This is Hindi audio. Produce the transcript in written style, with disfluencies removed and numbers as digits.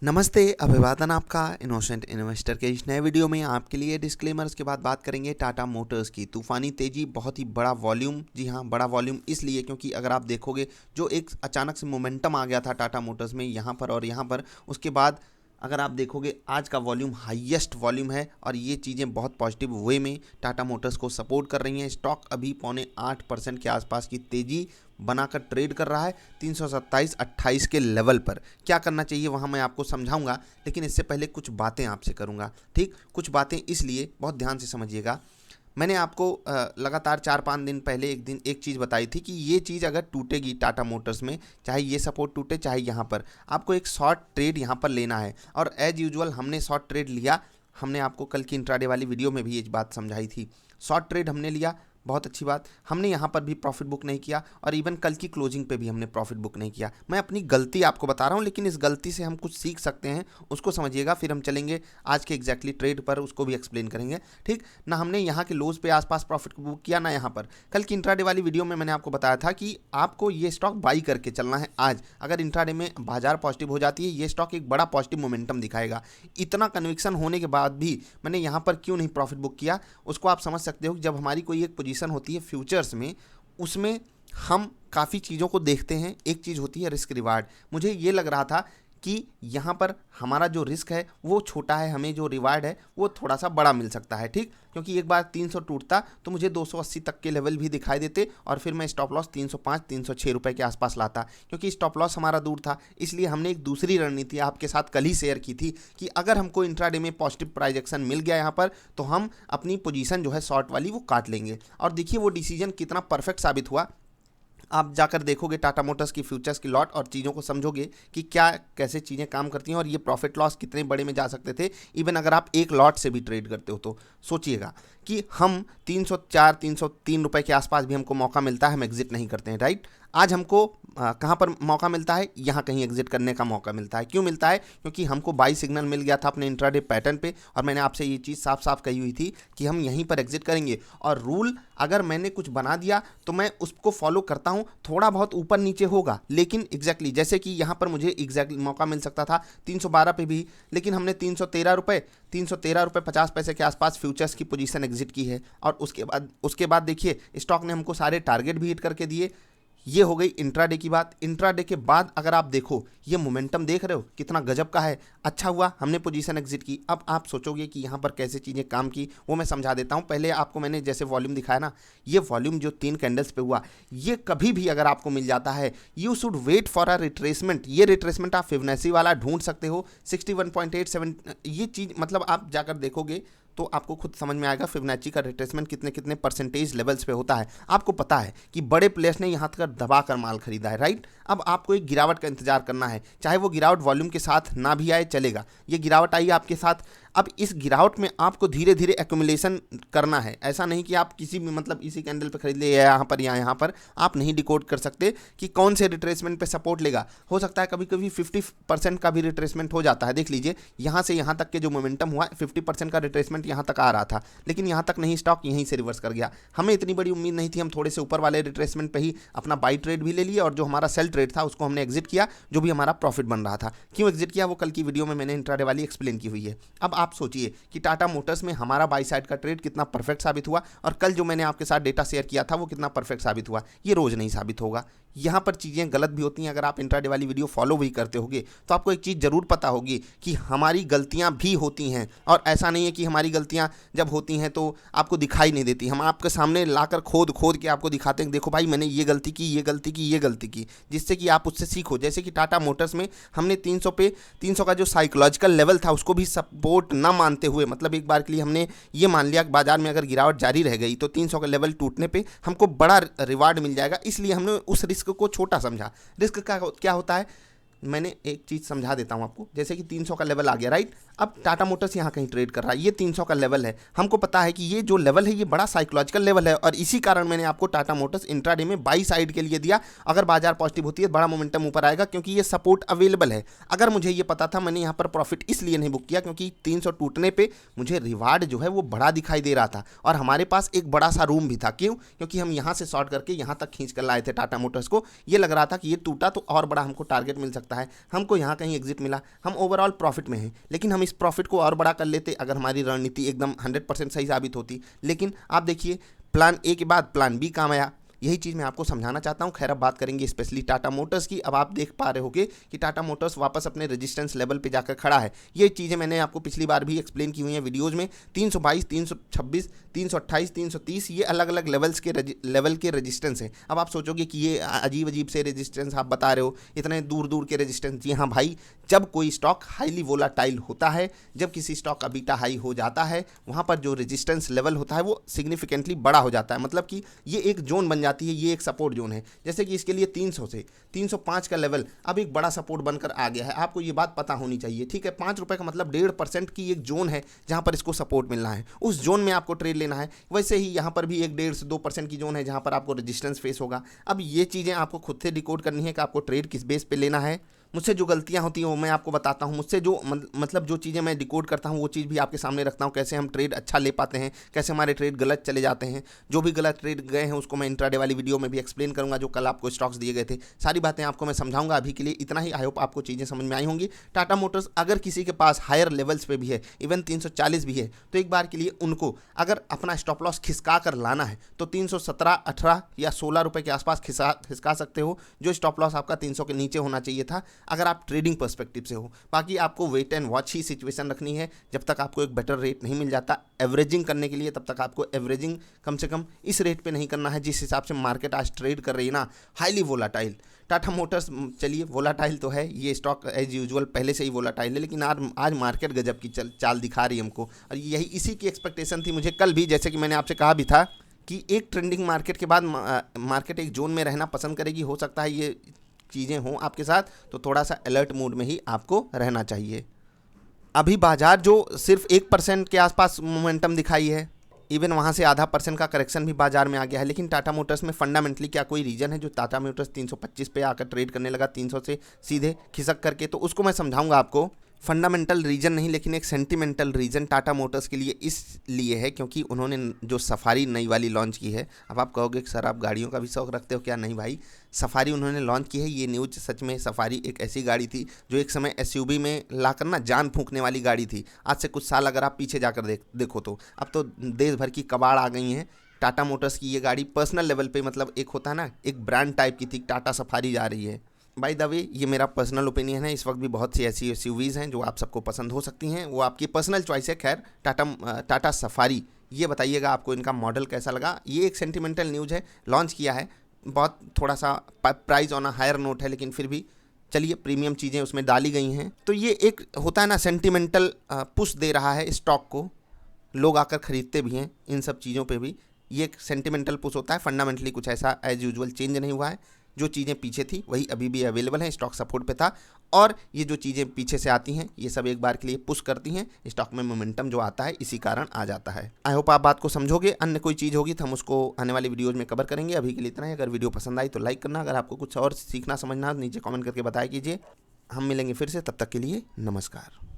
नमस्ते, अभिवादन आपका इनोसेंट इन्वेस्टर के इस नए वीडियो में आपके लिए डिस्क्लेमर्स के बाद बात करेंगे टाटा मोटर्स की तूफानी तेजी, बहुत ही बड़ा वॉल्यूम। जी हाँ, बड़ा वॉल्यूम इसलिए क्योंकि अगर आप देखोगे जो एक अचानक से मोमेंटम आ गया था टाटा मोटर्स में यहाँ पर और यहाँ पर, उसके बाद अगर आप देखोगे आज का वॉल्यूम हाईएस्ट वॉल्यूम है और ये चीज़ें बहुत पॉजिटिव वे में टाटा मोटर्स को सपोर्ट कर रही हैं। स्टॉक अभी 0.8% के आसपास की तेज़ी बनाकर ट्रेड कर रहा है 327-28 के लेवल पर। क्या करना चाहिए वहाँ मैं आपको समझाऊंगा, लेकिन इससे पहले कुछ बातें आपसे करूंगा। ठीक, कुछ बातें इसलिए बहुत ध्यान से समझिएगा। मैंने आपको लगातार 4-5 दिन पहले एक चीज़ बताई थी कि ये चीज़ अगर टूटेगी टाटा मोटर्स में, चाहे ये सपोर्ट टूटे चाहे यहाँ पर, आपको एक शॉर्ट ट्रेड यहाँ पर लेना है। और एज यूजुअल हमने शॉर्ट ट्रेड लिया। हमने आपको कल की इंट्राडे वाली वीडियो में भी ये बात समझाई थी। शॉर्ट ट्रेड हमने लिया, बहुत अच्छी बात। हमने यहाँ पर भी प्रॉफिट बुक नहीं किया और इवन कल की क्लोजिंग पे भी हमने प्रॉफिट बुक नहीं किया। मैं अपनी गलती आपको बता रहा हूँ, लेकिन इस गलती से हम कुछ सीख सकते हैं, उसको समझिएगा। फिर हम चलेंगे आज के एग्जैक्टली ट्रेड पर, उसको भी एक्सप्लेन करेंगे। ठीक ना, हमने यहाँ के लोज पे आसपास प्रॉफिट बुक किया ना यहाँ पर। कल की इंट्राडे वाली वीडियो में मैंने आपको बताया था कि आपको ये स्टॉक बाई करके चलना है। आज अगर इंट्राडे में बाजार पॉजिटिव हो जाती है, ये स्टॉक एक बड़ा पॉजिटिव मोमेंटम दिखाएगा। इतना कन्विक्शन होने के बाद भी मैंने यहाँ पर क्यों नहीं प्रॉफिट बुक किया, उसको आप समझ सकते हो। जब हमारी कोई एक पोजीशन होती है फ्यूचर्स में, उसमें हम काफ़ी चीज़ों को देखते हैं। एक चीज़ होती है रिस्क रिवार्ड। मुझे ये लग रहा था कि यहाँ पर हमारा जो रिस्क है वो छोटा है, हमें जो रिवार्ड है वो थोड़ा सा बड़ा मिल सकता है। ठीक, क्योंकि एक बार 300 टूटता तो मुझे 280 तक के लेवल भी दिखाई देते और फिर मैं स्टॉप लॉस 305-306 रुपये के आसपास लाता, क्योंकि स्टॉप लॉस हमारा दूर था। इसलिए हमने एक दूसरी रणनीति आपके साथ कल ही शेयर की थी कि अगर हमको इंट्राडे में पॉजिटिव प्राइस एक्शन मिल गया यहाँ पर, तो हम अपनी पोजीशन जो है शॉर्ट वाली वो काट लेंगे। और देखिए वो डिसीजन कितना परफेक्ट साबित हुआ। आप जाकर देखोगे टाटा मोटर्स की फ्यूचर्स की लॉट और चीज़ों को समझोगे कि क्या कैसे चीज़ें काम करती हैं और ये प्रॉफिट लॉस कितने बड़े में जा सकते थे। इवन अगर आप एक लॉट से भी ट्रेड करते हो तो सोचिएगा कि हम 304-303 रुपए के आसपास भी हमको मौका मिलता है, हम एग्जिट नहीं करते हैं। राइट, आज हमको कहाँ पर मौका मिलता है, यहाँ कहीं एग्जिट करने का मौका मिलता है। क्यों मिलता है? क्योंकि हमको बाई सिग्नल मिल गया था अपने इंट्राडे पैटर्न पे और मैंने आपसे ये चीज़ साफ साफ कही हुई थी कि हम यहीं पर एग्जिट करेंगे। और रूल अगर मैंने कुछ बना दिया तो मैं उसको फॉलो करता हूँ। थोड़ा बहुत ऊपर नीचे होगा, लेकिन एग्जैक्टली जैसे कि यहाँ पर मुझे एग्जैक्टली मौका मिल सकता था 312 पे भी, लेकिन हमने 313 रुपये 50 पैसे के आसपास फ्यूचर्स की पोजीशन एग्जिट की है। और उसके बाद देखिए स्टॉक ने हमको सारे टारगेट भी हिट करके दिए। ये हो गई इंट्राडे की बात। इंट्राडे के बाद अगर आप देखो, ये मोमेंटम देख रहे हो कितना गजब का है। अच्छा हुआ हमने पोजीशन एग्जिट की। अब आप सोचोगे कि यहाँ पर कैसे चीज़ें काम की, वो मैं समझा देता हूँ। पहले आपको मैंने जैसे वॉल्यूम दिखाया ना, ये वॉल्यूम जो 3 कैंडल्स पे हुआ, ये कभी भी अगर आपको मिल जाता है, you should wait for a retracement. ये रिट्रेसमेंट आप फिबोनाची वाला ढूंढ सकते हो 61.87। ये चीज़ मतलब आप जाकर देखोगे तो आपको खुद समझ में आएगा फिबोनाची का रिट्रेसमेंट कितने कितने परसेंटेज लेवल्स पे होता है। आपको पता है कि बड़े प्लेयर्स ने यहाँ तक दबा कर माल खरीदा है। राइट, अब आपको एक गिरावट का इंतजार करना है, चाहे वो गिरावट वॉल्यूम के साथ ना भी आए चलेगा। ये गिरावट आई आपके साथ, अब इस गिरावट में आपको धीरे धीरे एक्यूमुलेशन करना है। ऐसा नहीं कि आप किसी भी मतलब इसी कैंडल पे खरीद ले या यहाँ पर या यहाँ पर, आप नहीं डिकोड कर सकते कि कौन से रिट्रेसमेंट पे सपोर्ट लेगा। हो सकता है कभी कभी 50% का भी रिट्रेसमेंट हो जाता है। देख लीजिए यहाँ से यहाँ तक के जो मोमेंटम हुआ 50% का रिट्रेसमेंट यहाँ तक आ रहा था, लेकिन यहाँ तक नहीं, स्टॉक यहीं से रिवर्स कर गया। हमें इतनी बड़ी उम्मीद नहीं थी, हम थोड़े से ऊपर वाले रिट्रेसमेंट पे ही अपना बाई ट्रेड भी ले लिए और जो हमारा सेल ट्रेड था उसको हमने एग्जिट किया, जो भी हमारा प्रॉफिट बन रहा था। क्यों एग्जिट किया वो कल की वीडियो में मैंने इंट्राडे वाली एक्सप्लेन की हुई है। अब आप सोचिए कि टाटा मोटर्स में हमारा बाई साइड का ट्रेड कितना परफेक्ट साबित हुआ और कल जो मैंने आपके साथ डेटा शेयर किया था वो कितना परफेक्ट साबित हुआ। ये रोज नहीं साबित होगा, यहाँ पर चीज़ें गलत भी होती हैं। अगर आप इंट्राडे वाली वीडियो फॉलो भी करते होगे तो आपको एक चीज़ जरूर पता होगी कि हमारी गलतियाँ भी होती हैं। और ऐसा नहीं है कि हमारी गलतियाँ जब होती हैं तो आपको दिखाई नहीं देती। हम आपके सामने लाकर खोद खोद के आपको दिखाते हैं, देखो भाई मैंने ये गलती की, ये गलती की, ये गलती की, जिससे कि आप उससे सीखो। जैसे कि टाटा मोटर्स में हमने 300 का जो साइकोलॉजिकल लेवल था उसको भी सपोर्ट ना मानते हुए, मतलब एक बार के लिए हमने ये मान लिया कि बाजार में अगर गिरावट जारी रह गई तो 300 का लेवल टूटने पे हमको बड़ा रिवार्ड मिल जाएगा, इसलिए हमने उस रिस्क को छोटा समझा। रिस्क का क्या होता है, मैंने एक चीज़ समझा देता हूं आपको। जैसे कि 300 का लेवल आ गया, राइट, अब टाटा मोटर्स यहाँ कहीं ट्रेड कर रहा है, ये 300 का लेवल है। हमको पता है कि ये जो लेवल है ये बड़ा साइकोलॉजिकल लेवल है और इसी कारण मैंने आपको टाटा मोटर्स इंट्राडे में बाई साइड के लिए दिया। अगर बाजार पॉजिटिव होती है बड़ा मोमेंटम ऊपर आएगा, क्योंकि ये सपोर्ट अवेलेबल है। अगर मुझे ये पता था, मैंने यहाँ पर प्रॉफिट इसलिए नहीं बुक किया क्योंकि 300 टूटने पर मुझे रिवार्ड जो है वो बड़ा दिखाई दे रहा था और हमारे पास एक बड़ा सा रूम भी था। क्यों? क्योंकि हम यहाँ से शॉर्ट करके यहाँ तक खींच कर लाए थे टाटा मोटर्स को। ये लग रहा था कि ये टूटा तो और बड़ा हमको टारगेट मिल सकता सकता है, हमको यहाँ कहीं एग्जिट मिला, हम ओवरऑल प्रॉफिट में हैं, लेकिन हम इस प्रॉफिट को और बड़ा कर लेते अगर हमारी रणनीति एकदम 100% सही साबित होती। लेकिन आप देखिए प्लान ए के बाद प्लान बी काम आया, यही चीज़ मैं आपको समझाना चाहता हूँ। खैर अब बात करेंगे स्पेशली टाटा मोटर्स की। अब आप देख पा रहे होगे कि टाटा मोटर्स वापस अपने रेजिस्टेंस लेवल पे जाकर खड़ा है। ये चीज़ें मैंने आपको पिछली बार भी एक्सप्लेन की हुई हैं वीडियोज़ में। 322, 326, 328, 330 ये अलग अलग लेवल के रेजिस्टेंस हैं। अब आप सोचोगे कि ये अजीब अजीब से रेजिस्टेंस आप बता रहे हो, इतने दूर दूर के रेजिस्टेंस। जी हाँ भाई, जब कोई स्टॉक हाईली वोलाटाइल होता है, जब किसी स्टॉक का बीटा हाई हो जाता है, वहाँ पर जो रेजिस्टेंस लेवल होता है वो सिग्निफिकेंटली बड़ा हो जाता है। मतलब कि ये एक जोन बन जाती है, ये एक सपोर्ट जोन है। जैसे कि इसके लिए 300 से 305 का लेवल अब एक बड़ा सपोर्ट बनकर आ गया है। आपको ये बात पता होनी चाहिए, ठीक है। 5 रुपये का मतलब 1.5% की एक जोन है जहाँ पर इसको सपोर्ट मिलना है, उस जोन में आपको ट्रेड लेना है। वैसे ही यहाँ पर भी एक 1.5 से 2% की जोन है जहाँ पर आपको रेजिस्टेंस फेस होगा। अब ये चीज़ें आपको खुद से डिकोड करनी है कि आपको ट्रेड किस बेस पे लेना है। मुझसे जो गलतियां होती हैं वो मैं आपको बताता हूँ। मुझसे जो मतलब जो चीज़ें मैं डिकोड करता हूँ वो चीज़ भी आपके सामने रखता हूँ, कैसे हम ट्रेड अच्छा ले पाते हैं, कैसे हमारे ट्रेड गलत चले जाते हैं। जो भी गलत ट्रेड गए हैं उसको मैं इंट्राडे वाली वीडियो में भी एक्सप्लेन करूँगा, जो कल आपको स्टॉक्स दिए गए थे, सारी बातें आपको मैं समझाऊंगा। अभी के लिए इतना ही। आई होप आपको चीज़ें समझ में आई होंगी। टाटा मोटर्स अगर किसी के पास हायर लेवल्स पे भी है, इवन 340 भी है, तो एक बार के लिए उनको अगर अपना स्टॉप लॉस खिसका कर लाना है तो 317, 18 या 16 रुपये के आसपास खिसका सकते हो, जो स्टॉप लॉस आपका 300 के नीचे होना चाहिए था अगर आप ट्रेडिंग पर्सपेक्टिव से हो। बाकी आपको वेट एंड वॉच ही सिचुएशन रखनी है। जब तक आपको एक बेटर रेट नहीं मिल जाता एवरेजिंग करने के लिए, तब तक आपको एवरेजिंग कम से कम इस रेट पे नहीं करना है जिस हिसाब से मार्केट आज ट्रेड कर रही है ना, हाईली वोलाटाइल। टाटा मोटर्स चलिए वोलाटाइल तो है, ये स्टॉक एज यूजुअल पहले से ही वोलाटाइल है, लेकिन आज मार्केट गजब की चाल दिखा रही है हमको, और यही इसी की एक्सपेक्टेशन थी मुझे कल भी। जैसे कि मैंने आपसे कहा भी था कि एक ट्रेंडिंग मार्केट के बाद मार्केट एक जोन में रहना पसंद करेगी। हो सकता है ये चीज़ें हों आपके साथ, तो थोड़ा सा अलर्ट मोड में ही आपको रहना चाहिए। अभी बाजार जो सिर्फ 1% के आसपास मोमेंटम दिखाई है, इवन वहाँ से आधा % का करेक्शन भी बाजार में आ गया है। लेकिन टाटा मोटर्स में फंडामेंटली क्या कोई रीजन है जो टाटा मोटर्स 325 पे आकर ट्रेड करने लगा 300 से सीधे खिसक करके? तो उसको मैं समझाऊंगा आपको। फंडामेंटल रीजन नहीं, लेकिन एक सेंटिमेंटल रीजन टाटा मोटर्स के लिए इसलिए है क्योंकि उन्होंने जो सफारी नई वाली लॉन्च की है। अब आप कहोगे कि सर आप गाड़ियों का भी शौक रखते हो क्या? नहीं भाई, सफारी उन्होंने लॉन्च की है। ये न्यूज़ सच में, सफारी एक ऐसी गाड़ी थी जो एक समय एसयूवी में लाकर ना जान फूंकने वाली गाड़ी थी। आज से कुछ साल अगर आप पीछे जाकर देखो तो अब तो देश भर की कबाड़ आ गई हैं। टाटा मोटर्स की ये गाड़ी पर्सनल लेवल पे, मतलब एक होता है ना, एक ब्रांड टाइप की थी, टाटा सफारी जा रही है। बाय द वे ये मेरा पर्सनल ओपिनियन है। इस वक्त भी बहुत सी ऐसी एसयूवीज़ हैं जो आप सबको पसंद हो सकती हैं, वो आपकी पर्सनल चॉइस है। खैर टाटा सफारी, ये बताइएगा आपको इनका मॉडल कैसा लगा। ये एक सेंटिमेंटल न्यूज़ है, लॉन्च किया है, बहुत थोड़ा सा price on a higher note है, लेकिन फिर भी चलिए प्रीमियम चीज़ें उसमें डाली गई हैं। तो ये एक होता है ना सेंटिमेंटल पुश दे रहा है स्टॉक को, लोग आकर ख़रीदते भी हैं इन सब चीज़ों पे भी। ये एक सेंटिमेंटल पुश होता है। फंडामेंटली कुछ ऐसा एज यूजुअल चेंज नहीं हुआ है। जो चीज़ें पीछे थी वही अभी भी अवेलेबल हैं, स्टॉक सपोर्ट पे था, और ये जो चीज़ें पीछे से आती हैं ये सब एक बार के लिए पुश करती हैं। स्टॉक में मोमेंटम जो आता है इसी कारण आ जाता है। आई होप आप बात को समझोगे। अन्य कोई चीज़ होगी तो हम उसको आने वाली वीडियोज़ में कवर करेंगे। अभी के लिए इतना ही। अगर वीडियो पसंद आई तो लाइक करना, अगर आपको कुछ और सीखना समझना नीचे कॉमेंट करके बताया कीजिए। हम मिलेंगे फिर से, तब तक के लिए नमस्कार।